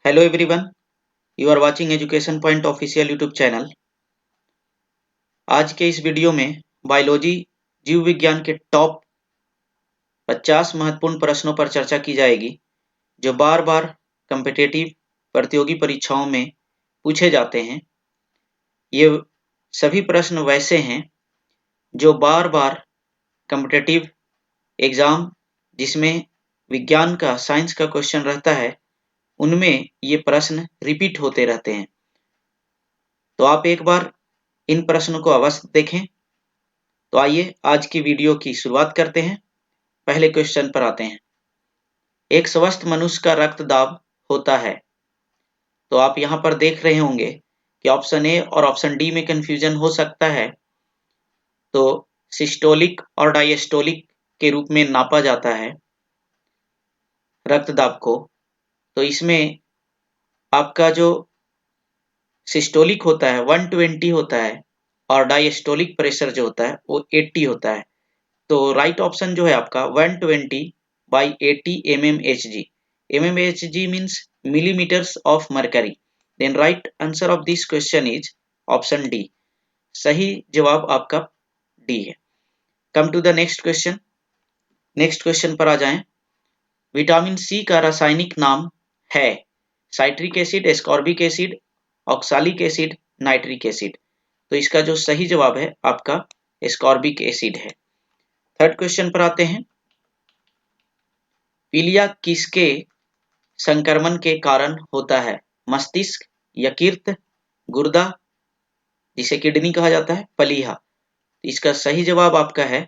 Hello everyone, you are watching Education Point official YouTube channel. आज के इस video में बायोलॉजी जीव विज्ञान के टॉप 50 महत्वपूर्ण प्रश्नों पर चर्चा की जाएगी जो बार बार कम्पिटेटिव प्रतियोगी परीक्षाओं में पूछे जाते हैं। ये सभी प्रश्न वैसे हैं जो बार बार कम्पिटेटिव एग्जाम जिसमें विज्ञान का साइंस का क्वेश्चन रहता है उनमें ये प्रश्न रिपीट होते रहते हैं। तो आप एक बार इन प्रश्नों को अवश्य देखें। तो आइए आज की वीडियो की शुरुआत करते हैं। पहले क्वेश्चन पर आते हैं। एक स्वस्थ मनुष्य का रक्तदाब होता है। तो आप यहाँ पर देख रहे होंगे कि ऑप्शन ए और ऑप्शन डी में कंफ्यूजन हो सकता है। तो सिस्टोलिक और डायस्टोलिक के रूप में नापा जाता है रक्तदाब को। तो इसमें आपका जो सिस्टोलिक होता है 120 होता है और डायस्टोलिक प्रेशर जो होता है वो 80 होता है। तो राइट ऑप्शन जो है आपका 120/80 mmHg। mmHg means millimeters of mercury। Then right answer of this question is option D। सही जवाब आपका डी है। Come to the next question. Next question पर आ जाएं। विटामिन सी का रासायनिक नाम है citric acid, ascorbic acid, oxalic acid, nitric acid. तो इसका जो सही जवाब है आपका एस्कॉर्बिक एसिड है। थर्ड क्वेश्चन पर आते हैं। पीलिया किसके संक्रमण के कारण होता है? मस्तिष्क, यकृत, गुर्दा जिसे किडनी कहा जाता है, प्लीहा। इसका सही जवाब आपका है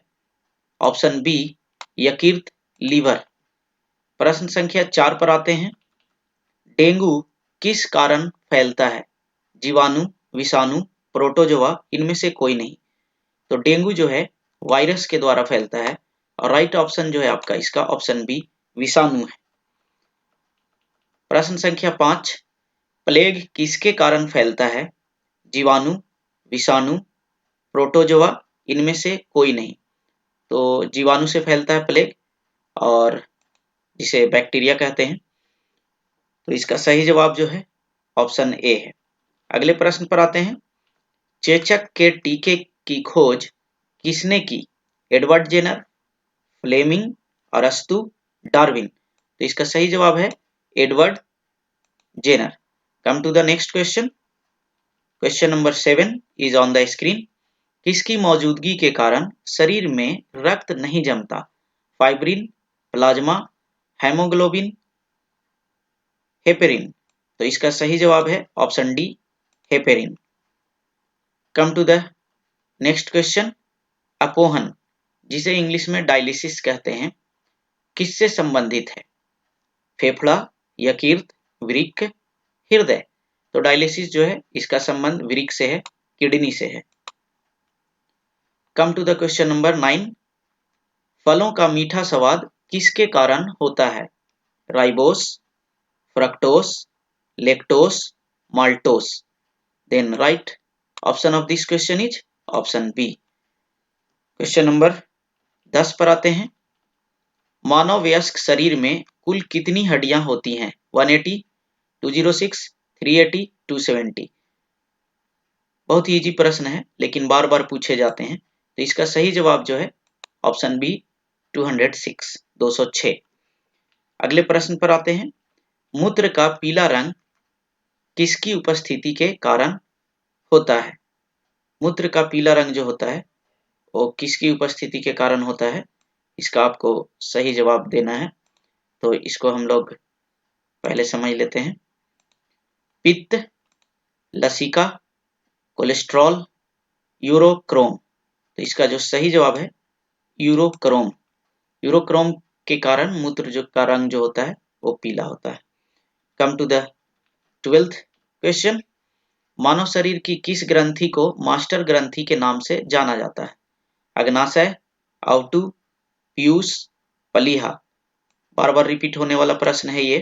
ऑप्शन बी यकृत, लीवर। प्रश्न संख्या 4 पर आते हैं। डेंगू किस कारण फैलता है? जीवाणु, विषाणु, प्रोटोजोआ, इनमें से कोई नहीं। तो डेंगू जो है वायरस के द्वारा फैलता है और राइट ऑप्शन जो है आपका इसका ऑप्शन बी विषाणु है। प्रश्न संख्या 5। प्लेग किसके कारण फैलता है? जीवाणु, विषाणु, प्रोटोजोआ, इनमें से कोई नहीं। तो जीवाणु से फैलता है प्लेग और जिसे बैक्टीरिया कहते हैं। तो इसका सही जवाब जो है ऑप्शन ए है। अगले प्रश्न पर आते हैं। चेचक के टीके की खोज किसने की? एडवर्ड जेनर, फ्लेमिंग, अरस्तु, डार्विन। तो इसका सही जवाब है Edward Jenner. Come to the next question. Question number 7 is on the screen. किसकी मौजूदगी के कारण शरीर में रक्त नहीं जमता? Fibrin, plasma, haemoglobin, heparin. तो इसका सही जवाब है option D heparin. Come to the next question. अपोहन जिसे इंग्लिश में डायलिसिस कहते हैं किससे संबंधित है? फेफड़ा, यकृत, वृक्क, हृदय। तो डायलिसिस जो है इसका संबंध वृक्क से है, किडनी से है। Come to the question number 9। फलों का मीठा स्वाद किसके कारण होता है? Ribose, fructose, lactose, maltose. Then right option of this question is option B. Question number 10 पर आते हैं। मानव वयस्क शरीर में कुल कितनी हड्डियां होती हैं? 180, 206, 380, 270। बहुत ही इजी प्रश्न है लेकिन बार बार पूछे जाते हैं। तो इसका सही जवाब जो है ऑप्शन बी 206, 206। अगले प्रश्न पर आते हैं। मूत्र का पीला रंग किसकी उपस्थिति के कारण होता है? मूत्र का पीला रंग जो होता है वो किसकी उपस्थिति के कारण होता है? इसका आपको सही जवाब देना है। तो इसको हम लोग पहले समझ लेते हैं। पित्त, लसिका, कोलेस्ट्रॉल, यूरोक्रोम। तो इसका जो सही जवाब है यूरोक्रोम। यूरोक्रोम के कारण मूत्र जो का रंग जो होता है वो पीला होता है। Come to the 12th question. मानव शरीर की किस ग्रंथि को मास्टर ग्रंथि के नाम से जाना जाता है? अग्नाशय, आउटू, पीयूष, प्लीहा। बार बार रिपीट होने वाला प्रश्न है ये।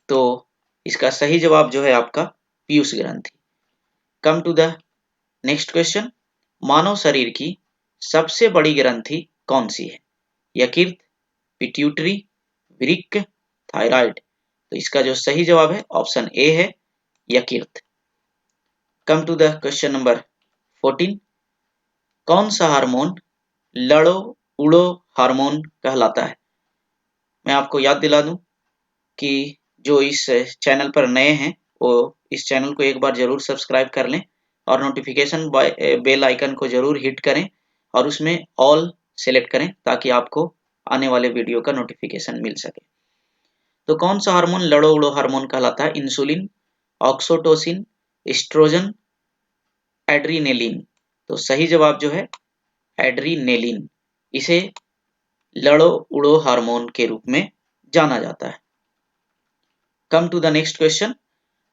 तो इसका सही जवाब जो है आपका पीयूष ग्रंथि। Come to the next question. मानव शरीर की सबसे बड़ी ग्रंथि कौन सी है? यकृत, पिट्यूटरी, वृक्क, थायराइड। तो इसका जो सही जवाब है ऑप्शन ए है यकृत। Come to the question number 14। कौन सा हार्मोन लड़ो उड़ो हार्मोन कहलाता है? मैं आपको याद दिला दूं कि जो इस चैनल पर नए हैं वो इस चैनल को एक बार जरूर सब्सक्राइब कर लें और नोटिफिकेशन बेल आइकन को जरूर हिट करें और उसमें ऑल सेलेक्ट करें ताकि आपको आने वाले वीडियो का नोटिफिकेशन मिल सके। तो कौन सा हार्मोन लड़ो उड़ो हार्मोन कहलाता है? Insulin, oxytocin, estrogen, adrenaline. तो सही जवाब जो है एड्रीनेलिन। इसे लड़ो उड़ो हार्मोन के रूप में जाना जाता है। Come to the next question.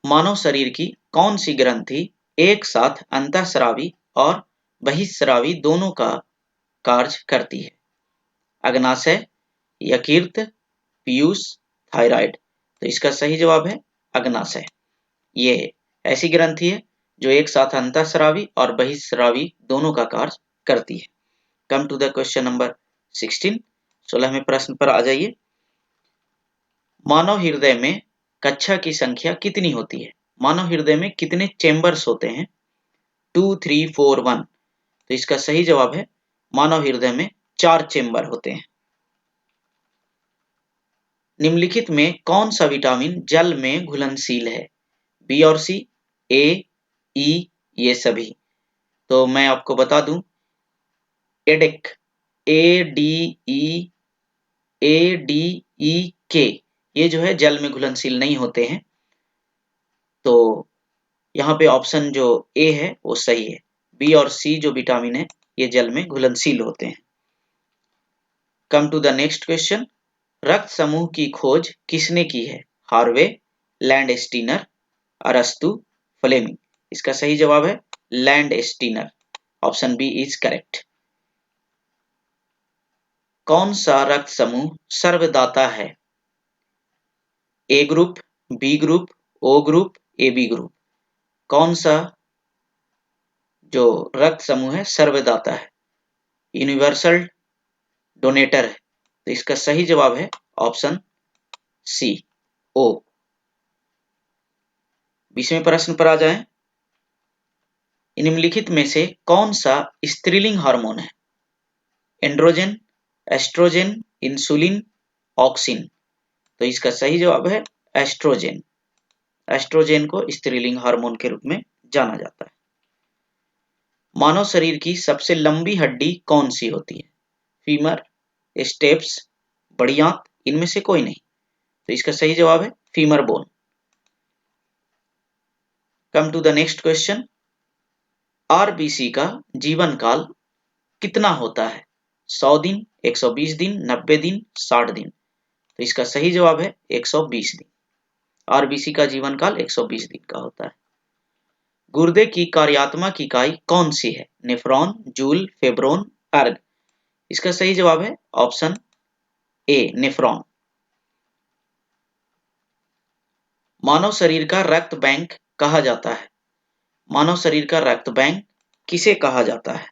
मानव शरीर की कौन सी ग्रंथि एक साथ अंतःस्रावी और बहिःस्रावी दोनों का कार्य करती है? अग्नाशय, यकृत, पीयूष, थायराइड। तो इसका सही जवाब है अग्नाशय। ये ऐसी ग्रंथि है जो एक साथ अंतःस्रावी और बहिःस्रावी दोनों का कार्य करती है। Come to the question number 16। 16वें प्रश्न पर आ जाइए। मानव हृदय में कक्षा की संख्या कितनी होती है? मानव हृदय में कितने चेंबर्स होते हैं? 2, 3, 4, 1। तो इसका सही जवाब है मानव हृदय में 4 चेंबर होते हैं। निम्नलिखित में कौन सा विटामिन जल में घुलनशील है? बी और सी, ए, ई, ये सभी। तो मैं आपको बता दूं एडेक, ADE के ये जो है जल में घुलनशील नहीं होते हैं। तो यहाँ पे ऑप्शन जो ए है वो सही है। बी और सी जो विटामिन है ये जल में घुलनशील होते हैं। Come to the next question. रक्त समूह की खोज किसने की है? हार्वे, लैंडस्टीनर, अरस्तु, फ्लेमिंग। इसका सही जवाब है Landsteiner. Option B is correct. कौन सा रक्त समूह सर्वदाता है? A group, B group, O group, A B group. कौन सा जो रक्त समूह है सर्वदाता है? यूनिवर्सल डोनेटर है। तो इसका सही जवाब है ऑप्शन सी, ओ। 20वें प्रश्न पर आ जाएं। निम्नलिखित में से कौन सा स्त्रीलिंग हार्मोन है? Androgen, estrogen, insulin, auxin. तो इसका सही जवाब है एस्ट्रोजन। एस्ट्रोजन को स्त्रीलिंग हार्मोन के रूप में जाना जाता है। मानव शरीर की सबसे लंबी हड्डी कौन सी होती है? फीमर, स्टेप्स, बड़ी आंत, इनमें से कोई नहीं। तो इसका सही जवाब है femur bone. Come to the next question. RBC का जीवन काल कितना होता है? 100 दिन, 120 दिन, 90 दिन, 60 दिन। तो इसका सही जवाब है 120 दिन। आरबीसी का जीवन काल 120 दिन का होता है। गुर्दे की कार्यात्मक इकाई कौन सी है? नेफ्रॉन, जूल, फेब्रोन, अर्ग। इसका सही जवाब है ऑप्शन ए, नेफ्रॉन। मानव शरीर का रक्त बैंक कहा जाता है? मानव शरीर का रक्त बैंक किसे कहा जाता है?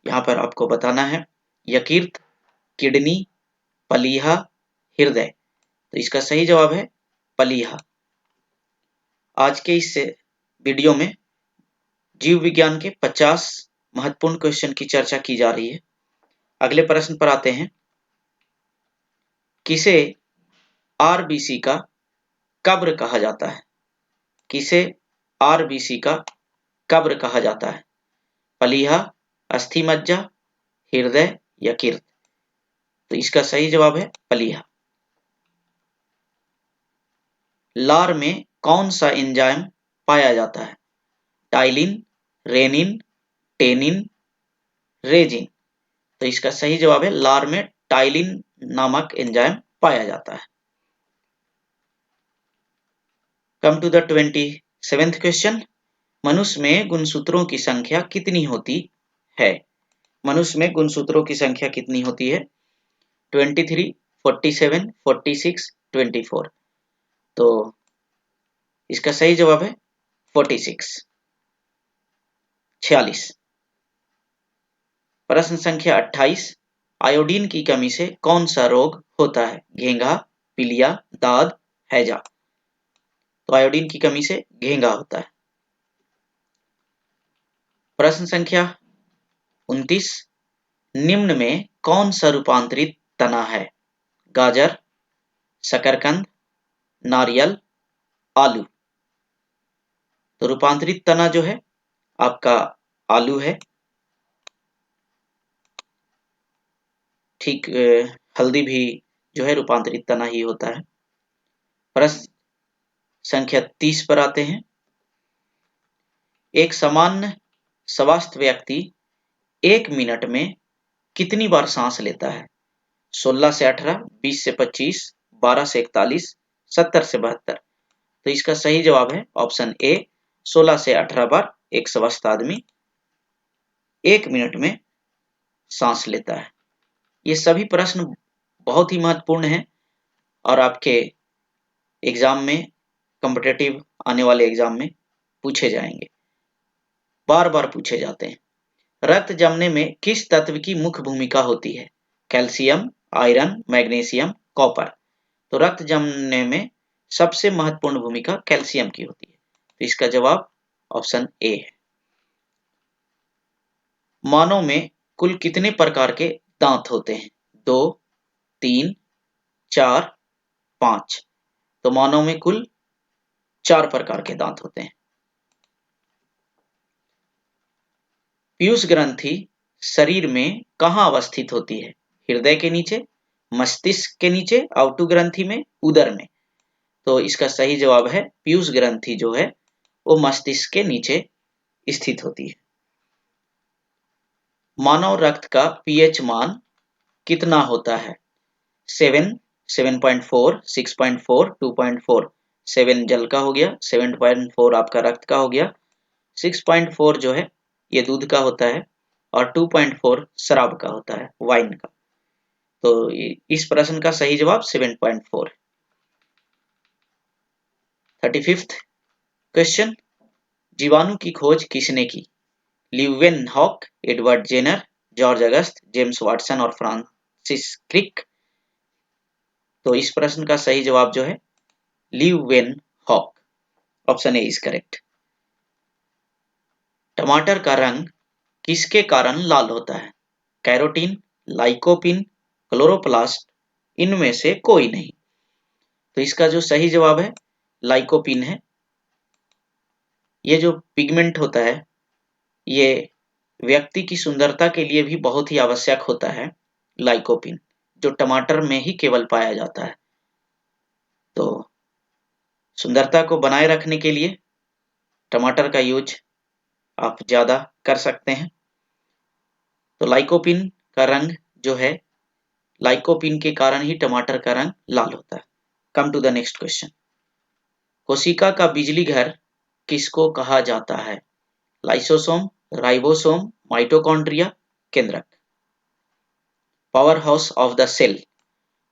यहाँ पर आपको बताना है यकृत, किडनी, पलीहा, हृदय। तो इसका सही जवाब है पलीहा। आज के इस वीडियो में जीव विज्ञान के 50 महत्वपूर्ण क्वेश्चन की चर्चा की जा रही है। अगले प्रश्न पर आते हैं। किसे आरबीसी का कब्र कहा जाता है? किसे आरबीसी का कब्र कहा जाता है? पलीहा, अस्थि मज्जा, हृदय, यकृत। तो इसका सही जवाब है पलीहा। लार में कौन सा एंजाइम पाया जाता है? Ptyalin, rennin, tannin, resin. तो इसका सही जवाब है लार में टाइलिन नामक एंजाइम पाया जाता है। Come to the 27th question. मनुष्य में गुणसूत्रों की संख्या कितनी होती है? मनुष्य में गुणसूत्रों की संख्या कितनी होती है? 23, 47, 46, 24। तो इसका सही जवाब है 46। 46। प्रश्न संख्या 28। आयोडीन की कमी से कौन सा रोग होता है? घेंघा, पीलिया, दाद, हैजा। तो आयोडीन की कमी से घेंगा होता है। प्रश्न संख्या 29, निम्न में कौन सा रूपांतरित तना है? गाजर, शकरकंद, नारियल, आलू। तो रूपांतरित तना जो है आपका आलू है। ठीक हल्दी भी जो है रूपांतरित तना ही होता है। प्रश्न संख्या 30 पर आते हैं। एक सामान्य स्वस्थ व्यक्ति 1 मिनट में कितनी बार सांस लेता है? 16 से 18, 20 से 25, 12 से 41, 70 से 72। तो इसका सही जवाब है ऑप्शन ए, 16 से 18 बार एक स्वस्थ आदमी 1 मिनट में सांस लेता है। ये सभी प्रश्न बहुत ही महत्वपूर्ण हैं और आपके एग्जाम में, कॉम्पिटिटिव आने वाले एग्जाम में पूछे जाएंगे, बार बार पूछे जाते हैं। रक्त जमने में किस तत्व की मुख्य भूमिका होती है? Calcium, iron, magnesium, copper. तो रक्त जमने में सबसे महत्वपूर्ण भूमिका कैल्शियम की होती है। तो इसका जवाब ऑप्शन ए है। मानव में कुल कितने प्रकार के दांत होते हैं? 2, 3, 4, 5। तो मानव में कुल 4 प्रकार के दांत होते हैं। पीयूष ग्रंथि शरीर में कहाँ अवस्थित होती है? हृदय के नीचे, मस्तिष्क के नीचे, आउटू ग्रंथि में, उदर में। तो इसका सही जवाब है पीयूष ग्रंथि जो है वो मस्तिष्क के नीचे स्थित होती है। मानव रक्त का पीएच मान कितना होता है? 7, 7.4, 6.4, 2.4। 7 जल का हो गया, 7.4 आपका रक्त का हो गया, 6.4 जो है ये दूध का होता है और 2.4 शराब का होता है, वाइन का। तो इस प्रश्न का सही जवाब 7.4 है। 35th क्वेश्चन, जीवाणु की खोज किसने की? ल्यूवेनहॉक, एडवर्ड जेनर, जॉर्ज अगस्त, जेम्स वाटसन और फ्रांसिस क्रिक। तो इस प्रश्न का सही जवाब जो है Leeuwenhoek, option A is correct. टमाटर का रंग किसके कारण लाल होता है? कैरोटीन, लाइकोपिन, क्लोरोप्लास्ट, इनमें से कोई नहीं। तो इसका जो सही जवाब है लाइकोपिन है। ये जो पिगमेंट होता है ये व्यक्ति की सुंदरता के लिए भी बहुत ही आवश्यक होता है, लाइकोपिन, जो टमाटर में ही केवल पाया जाता है। तो सुंदरता को बनाए रखने के लिए टमाटर का यूज आप ज्यादा कर सकते हैं। तो लाइकोपिन का रंग जो है, लाइकोपिन के कारण ही टमाटर का रंग लाल होता है। Come to the next question, कोशिका का बिजली घर किसको कहा जाता है? लाइसोसोम, राइबोसोम, माइटोकॉन्ड्रिया, केंद्रक। Power house of the cell.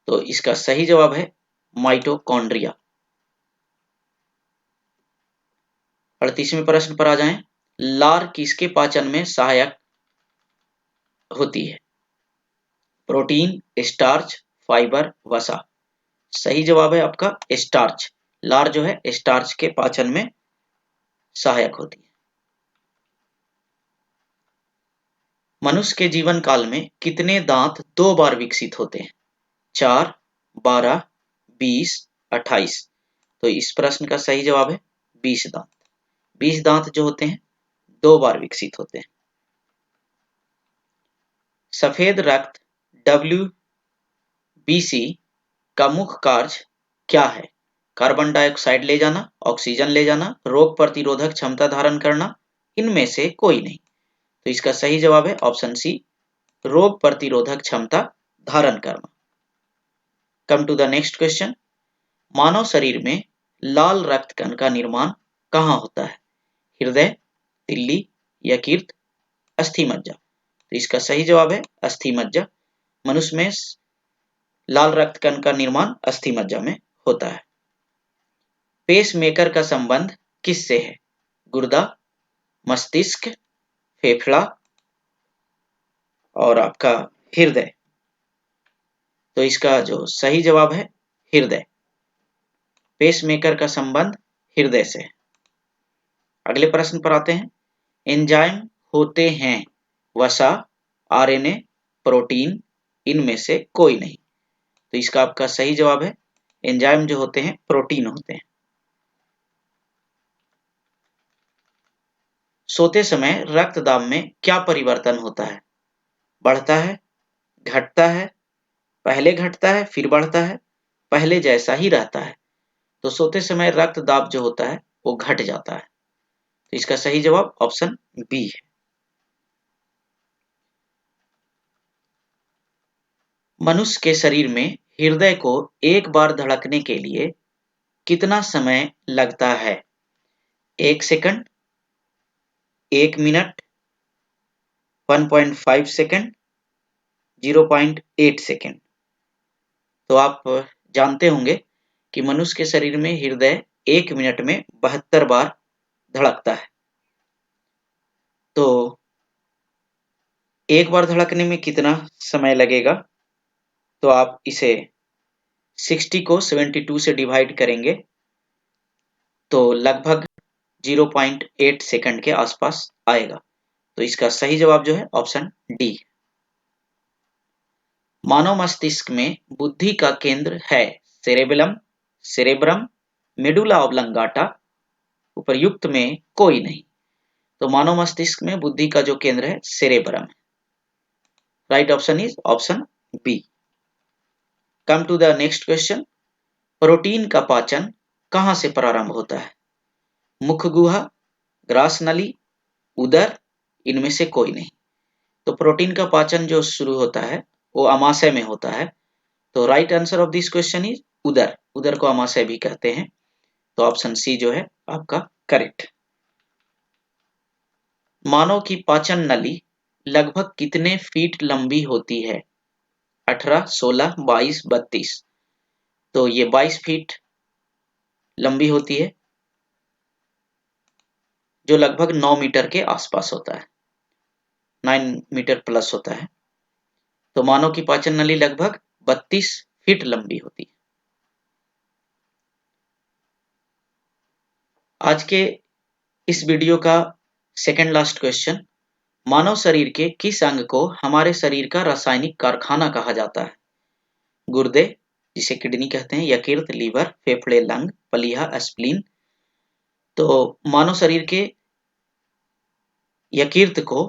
तो इसका सही जवाब है माइटोकॉन्ड्रिया। 38वें प्रश्न पर आ जाएं। लार किसके पाचन में सहायक होती है? प्रोटीन, स्टार्च, फाइबर, वसा। सही जवाब है आपका स्टार्च। लार जो है स्टार्च के पाचन में सहायक होती है। मनुष्य के जीवन काल में कितने दांत 2 बार विकसित होते हैं? 4, 12, 20, 28। तो इस प्रश्न का सही जवाब है 20 दांत। 20 दांत जो होते हैं 2 बार विकसित होते हैं। सफेद रक्त WBC का मुख्य कार्य क्या है? कार्बन डाइऑक्साइड ले जाना, ऑक्सीजन ले जाना, रोग प्रतिरोधक क्षमता धारण करना, इनमें से कोई नहीं। तो इसका सही जवाब है ऑप्शन सी, रोग प्रतिरोधक क्षमता धारण करना। Come to the next question, मानव शरीर में लाल रक्त कण का निर्माण कहाँ होता है? हृदय, तिल्ली, यकृत, अस्थि मज्जा। तो इसका सही जवाब है अस्थि मज्जा। मनुष्य में लाल रक्त कण का निर्माण अस्थि मज्जा में होता है। पेसमेकर का संबंध किससे है? गुर्दा, मस्तिष्क, फेफड़ा और आपका हृदय। तो इसका जो सही जवाब है हृदय। पेसमेकर का संबंध हृदय से है। अगले प्रश्न पर आते हैं। एंजाइम होते हैं वसा, आरएनए, प्रोटीन, इनमें से कोई नहीं। तो इसका आपका सही जवाब है एंजाइम जो होते हैं प्रोटीन होते हैं। सोते समय रक्त दाब में क्या परिवर्तन होता है? बढ़ता है, घटता है, पहले घटता है फिर बढ़ता है, पहले जैसा ही रहता है? तो सोते समय रक्त दाब जो होता है वो घट जाता है। तो इसका सही जवाब ऑप्शन बी है। मनुष्य के शरीर में हृदय को एक बार धड़कने के लिए कितना समय लगता है? 1 सेकंड, 1 मिनट, 1.5 सेकंड, 0.8 सेकंड। तो आप जानते होंगे कि मनुष्य के शरीर में हृदय 1 मिनट में 72 बार धड़कता है। तो एक बार धड़कने में कितना समय लगेगा? तो आप इसे 60 को 72 से डिवाइड करेंगे तो लगभग 0.8 सेकंड के आसपास आएगा। तो इसका सही जवाब जो है ऑप्शन डी है। मानव मस्तिष्क में बुद्धि का केंद्र है सेरेबेलम, सेरेब्रम, मेडुला ऑब्लंगाटा, उपर्युक्त में कोई नहीं। तो मानव मस्तिष्क में बुद्धि का जो केंद्र है सेरेब्रम है। Right option is option B. Come to the next question. Protein का पाचन कहां से प्रारंभ होता है? मुख गुहा, ग्रास नली, उदर, इनमें से कोई नहीं। तो प्रोटीन का पाचन जो शुरू होता है वो अमाशय में होता है। तो right answer of this question is उदर। उदर को अमाशय भी कहते हैं। तो ऑप्शन सी जो है आपका करेक्ट। मानव की पाचन नली लगभग कितने फीट लंबी होती है? 18, 16, 22, 32। तो ये 22 फीट लंबी होती है जो लगभग 9 मीटर के आसपास होता है, 9 मीटर प्लस होता है। तो मानव की पाचन नली लगभग 32 फीट लंबी होती है। आज के इस वीडियो का सेकंड लास्ट क्वेश्चन। मानव शरीर के किस अंग को हमारे शरीर का रासायनिक कारखाना कहा जाता है? गुर्दे, जिसे किडनी कहते हैं, यकृत, लीवर, फेफड़े, लंग, प्लीहा, स्प्लीन। तो मानव शरीर के यकृत को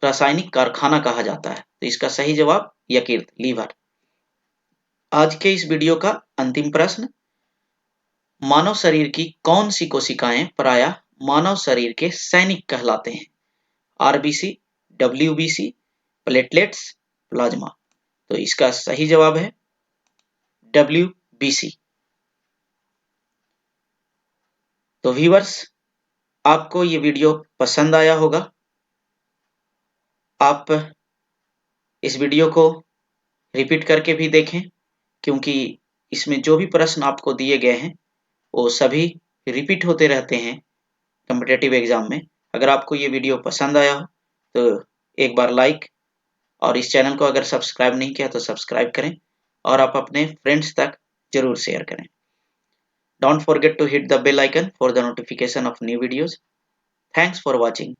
रासायनिक कारखाना कहा जाता है। तो इसका सही जवाब यकृत, लीवर। आज के इस वीडियो का अंतिम प्रश्न। मानव शरीर की कौन सी कोशिकाएं प्रायः मानव शरीर के सैनिक कहलाते हैं? RBC, WBC, platelets, plasma. तो इसका सही जवाब है डब्ल्यूबीसी। तो व्यूअर्स, आपको ये वीडियो पसंद आया होगा। आप इस वीडियो को रिपीट करके भी देखें, क्योंकि इसमें जो भी प्रश्न आपको दिए गए हैं वो सभी रिपीट होते रहते हैं कॉम्पिटिटिव एग्जाम में। अगर आपको ये वीडियो पसंद आया हो तो एक बार लाइक, और इस चैनल को अगर सब्सक्राइब नहीं किया तो सब्सक्राइब करें और आप अपने फ्रेंड्स तक जरूर शेयर करें। Don't forget to hit the bell icon for the notification of new videos. Thanks for watching.